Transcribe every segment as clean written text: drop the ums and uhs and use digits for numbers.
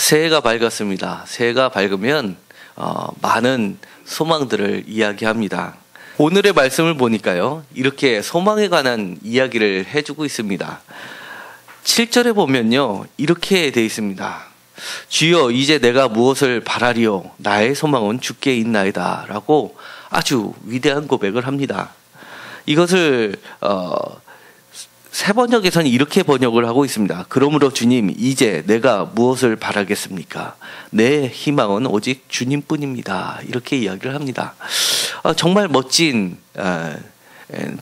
새해가 밝았습니다. 새해가 밝으면 많은 소망들을 이야기합니다. 오늘의 말씀을 보니까요, 이렇게 소망에 관한 이야기를 해주고 있습니다. 7절에 보면요, 이렇게 되어 있습니다. 주여, 이제 내가 무엇을 바라리요? 나의 소망은 주께 있나이다 라고 아주 위대한 고백을 합니다. 이것을 새 번역에서는 이렇게 번역을 하고 있습니다. 그러므로 주님, 이제 내가 무엇을 바라겠습니까? 내 희망은 오직 주님뿐입니다. 이렇게 이야기를 합니다. 정말 멋진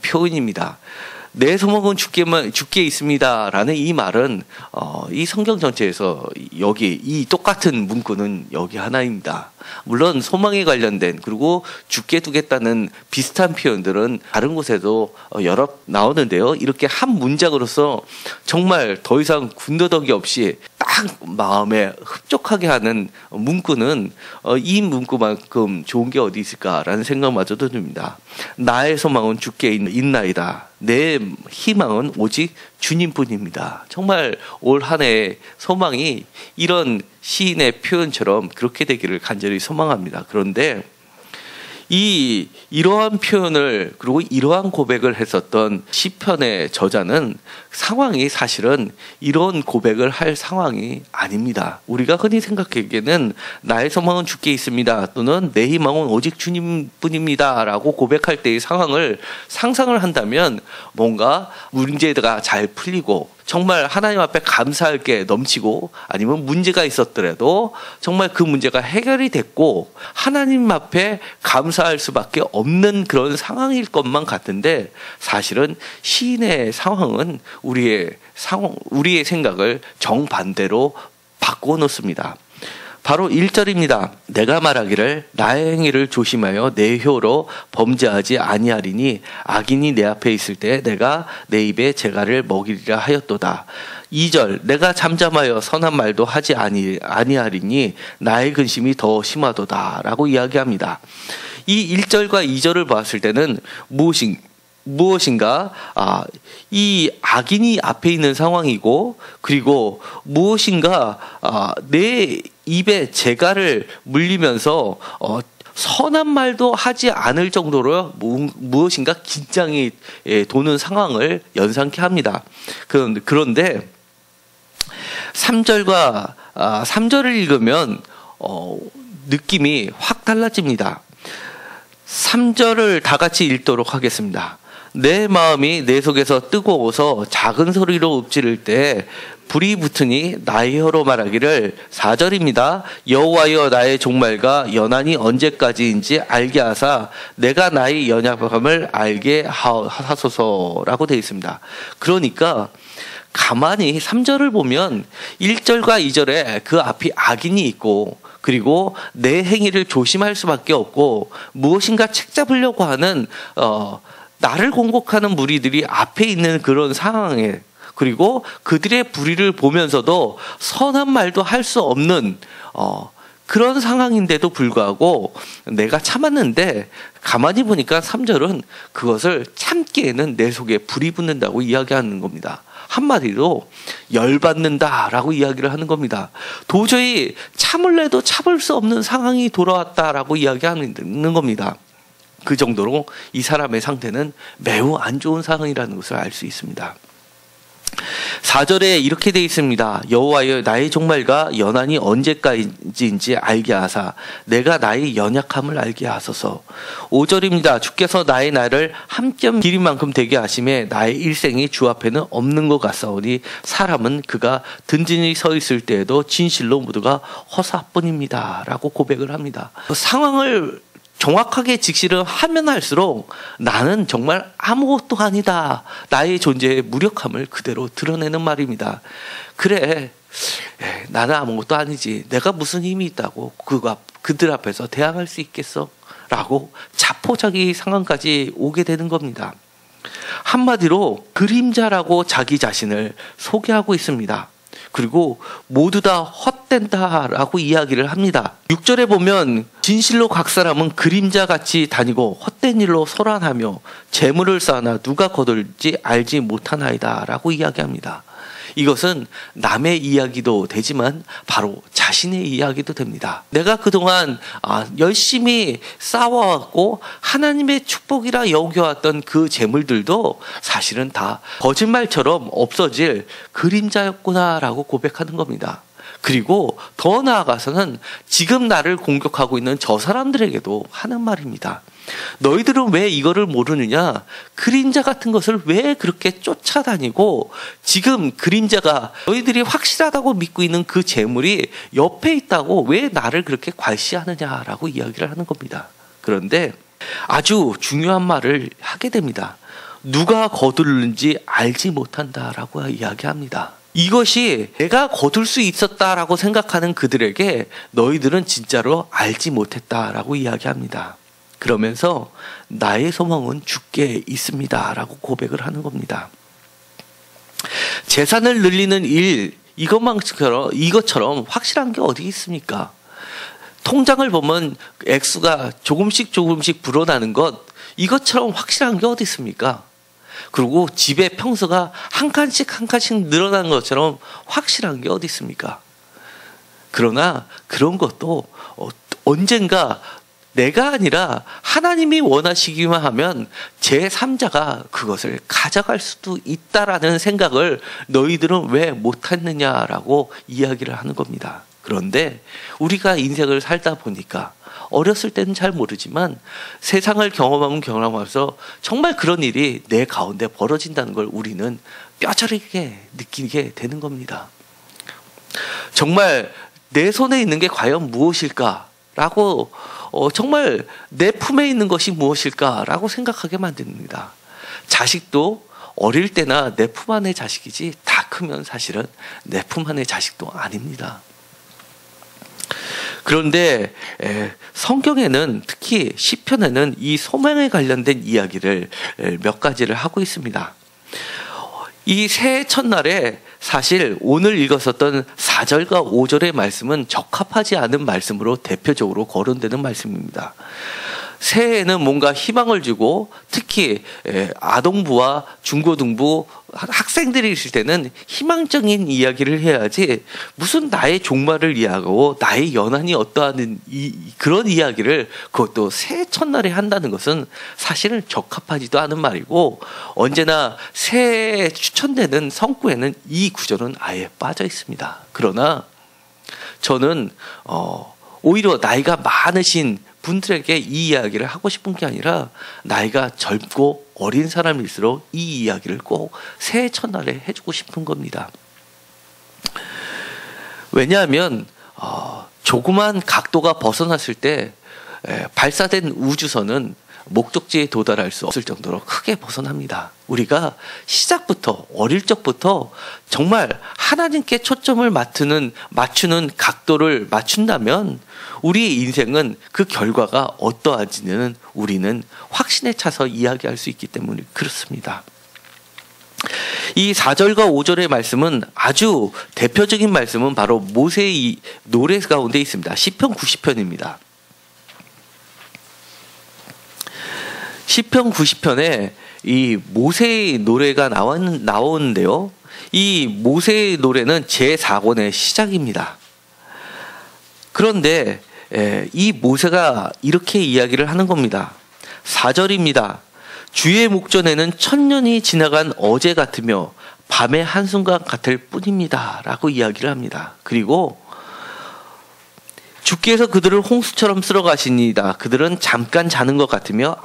표현입니다. 내 소망은 주께 있습니다 라는 이 말은 이 성경 전체에서 여기 이 똑같은 문구는 여기 하나입니다. 물론 소망에 관련된 그리고 주께 두겠다는 비슷한 표현들은 다른 곳에도 여러 나오는데요, 이렇게 한 문장으로서 정말 더 이상 군더더기 없이 딱 마음에 흡족하게 하는 문구는 이 문구만큼 좋은 게 어디 있을까라는 생각마저도 듭니다. 나의 소망은 주께 있나이다. 내 희망은 오직 주님뿐입니다. 정말 올 한 해의 소망이 이런 시인의 표현처럼 그렇게 되기를 간절히 소망합니다. 그런데 이러한 표현을 그리고 이러한 고백을 했었던 시편의 저자는 상황이 사실은 이런 고백을 할 상황이 아닙니다. 우리가 흔히 생각하기에는 나의 소망은 주께 있습니다 또는 내 희망은 오직 주님뿐입니다 라고 고백할 때의 상황을 상상을 한다면 뭔가 문제가 잘 풀리고 정말 하나님 앞에 감사할 게 넘치고 아니면 문제가 있었더라도 정말 그 문제가 해결이 됐고 하나님 앞에 감사할 수밖에 없는 그런 상황일 것만 같은데, 사실은 시인의 상황은 우리의 생각을 정반대로 바꾸어 놓습니다. 바로 1절입니다. 내가 말하기를 나의 행위를 조심하여 내 혀로 범죄하지 아니하리니 악인이 내 앞에 있을 때 내가 내 입에 재갈을 먹이리라 하였도다. 2절 내가 잠잠하여 선한 말도 하지 아니하리니 나의 근심이 더 심하도다 라고 이야기합니다. 이 1절과 2절을 봤을 때는 무엇인가 이 악인이 앞에 있는 상황이고, 그리고 무엇인가 내 입에 재갈을 물리면서 선한 말도 하지 않을 정도로 무엇인가 긴장이 도는 상황을 연상케 합니다. 그런데 3절을 읽으면 느낌이 확 달라집니다. 3절을 다 같이 읽도록 하겠습니다. 내 마음이 내 속에서 뜨거워서 작은 소리로 읊지를 때 불이 붙으니 나의 혀로 말하기를, 4절입니다. 여호와여 나의 종말과 연한이 언제까지인지 알게 하사 내가 나의 연약함을 알게 하소서라고 되어 있습니다. 그러니까 가만히 3절을 보면 1절과 2절에 그 앞이 악인이 있고, 그리고 내 행위를 조심할 수밖에 없고, 무엇인가 책잡으려고 하는 나를 공격하는 무리들이 앞에 있는 그런 상황에, 그리고 그들의 불의를 보면서도 선한 말도 할 수 없는 그런 상황인데도 불구하고 내가 참았는데, 가만히 보니까 3절은 그것을 참기에는 내 속에 불이 붙는다고 이야기하는 겁니다. 한마디로 열받는다라고 이야기를 하는 겁니다. 도저히 참을래도 참을 수 없는 상황이 돌아왔다라고 이야기하는 겁니다. 그 정도로 이 사람의 상태는 매우 안 좋은 상황이라는 것을 알 수 있습니다. 4절에 이렇게 되어 있습니다. 여호와여 나의 종말과 연한이 언제까지인지 알게 하사 내가 나의 연약함을 알게 하소서. 5절입니다. 주께서 나의 날을 함뼘 길인 만큼 되게 하심에 나의 일생이 주 앞에는 없는 것 같사오니 사람은 그가 든든히 서 있을 때에도 진실로 모두가 허사뿐입니다 라고 고백을 합니다. 상황을 정확하게 직시를 하면 할수록 나는 정말 아무것도 아니다, 나의 존재의 무력함을 그대로 드러내는 말입니다. 그래, 나는 아무것도 아니지, 내가 무슨 힘이 있다고 그들 앞에서 대항할 수 있겠어? 라고 자포자기 상황까지 오게 되는 겁니다. 한마디로 그림자라고 자기 자신을 소개하고 있습니다. 그리고 모두 다 헛된다라고 이야기를 합니다. 6절에 보면 진실로 각 사람은 그림자같이 다니고 헛된 일로 소란하며 재물을 쌓으나 누가 거둘지 알지 못하나이다 라고 이야기합니다. 이것은 남의 이야기도 되지만 바로 자신의 이야기도 됩니다. 내가 그동안 열심히 쌓아왔고 하나님의 축복이라 여겨왔던 그 재물들도 사실은 다 거짓말처럼 없어질 그림자였구나라고 고백하는 겁니다. 그리고 더 나아가서는 지금 나를 공격하고 있는 저 사람들에게도 하는 말입니다. 너희들은 왜 이거를 모르느냐? 그림자 같은 것을 왜 그렇게 쫓아다니고 지금 그림자가 너희들이 확실하다고 믿고 있는 그 재물이 옆에 있다고 왜 나를 그렇게 괄시하느냐라고 이야기를 하는 겁니다. 그런데 아주 중요한 말을 하게 됩니다. 누가 거두는지 알지 못한다라고 이야기합니다. 이것이 내가 거둘 수 있었다라고 생각하는 그들에게 너희들은 진짜로 알지 못했다라고 이야기합니다. 그러면서 나의 소망은 주께 있습니다 라고 고백을 하는 겁니다. 재산을 늘리는 일, 이것처럼 확실한 게 어디 있습니까? 통장을 보면 액수가 조금씩 불어나는 것, 이것처럼 확실한 게 어디 있습니까? 그리고 집의 평수가 한 칸씩 늘어나는 것처럼 확실한 게 어디 있습니까? 그러나 그런 것도 언젠가 내가 아니라 하나님이 원하시기만 하면 제3자가 그것을 가져갈 수도 있다라는 생각을 너희들은 왜 못했느냐라고 이야기를 하는 겁니다. 그런데 우리가 인생을 살다 보니까 어렸을 때는 잘 모르지만 세상을 경험하면서 정말 그런 일이 내 가운데 벌어진다는 걸 우리는 뼈저리게 느끼게 되는 겁니다. 정말 내 손에 있는 게 과연 무엇일까라고 정말 내 품에 있는 것이 무엇일까라고 생각하게 만듭니다. 자식도 어릴 때나 내 품 안의 자식이지 다 크면 사실은 내 품 안의 자식도 아닙니다. 그런데 성경에는 특히 시편에는 이 소망에 관련된 이야기를 몇 가지를 하고 있습니다. 이 새해 첫날에 사실 오늘 읽었었던 4절과 5절의 말씀은 적합하지 않은 말씀으로 대표적으로 거론되는 말씀입니다. 새해에는 뭔가 희망을 주고 특히 아동부와 중고등부 학생들이 있을 때는 희망적인 이야기를 해야지 무슨 나의 종말을 이야기하고 나의 연한이 어떠한 그런 이야기를 그것도 새해 첫날에 한다는 것은 사실은 적합하지도 않은 말이고 언제나 새해에 추천되는 성구에는 이 구절은 아예 빠져 있습니다. 그러나 저는 오히려 나이가 많으신 분들에게 이 이야기를 하고 싶은 게 아니라 나이가 젊고 어린 사람일수록 이 이야기를 꼭 새해 첫날에 해주고 싶은 겁니다. 왜냐하면 조그만 각도가 벗어났을 때 발사된 우주선은 목적지에 도달할 수 없을 정도로 크게 벗어납니다. 우리가 시작부터 어릴 적부터 정말 하나님께 초점을 맞추는 각도를 맞춘다면 우리의 인생은 그 결과가 어떠한지는 우리는 확신에 차서 이야기할 수 있기 때문에 그렇습니다. 이 4절과 5절의 말씀은 아주 대표적인 말씀은 바로 모세의 노래 가운데 있습니다. 시편 90편입니다. 시편 90편에 이 모세의 노래가 나오는데요. 이 모세의 노래는 제4권의 시작입니다. 그런데 이 모세가 이렇게 이야기를 하는 겁니다. 4절입니다. 주의 목전에는 천년이 지나간 어제 같으며 밤의 한순간 같을 뿐입니다. 라고 이야기를 합니다. 그리고 주께서 그들을 홍수처럼 쓸어가시니이다. 그들은 잠깐 자는 것 같으며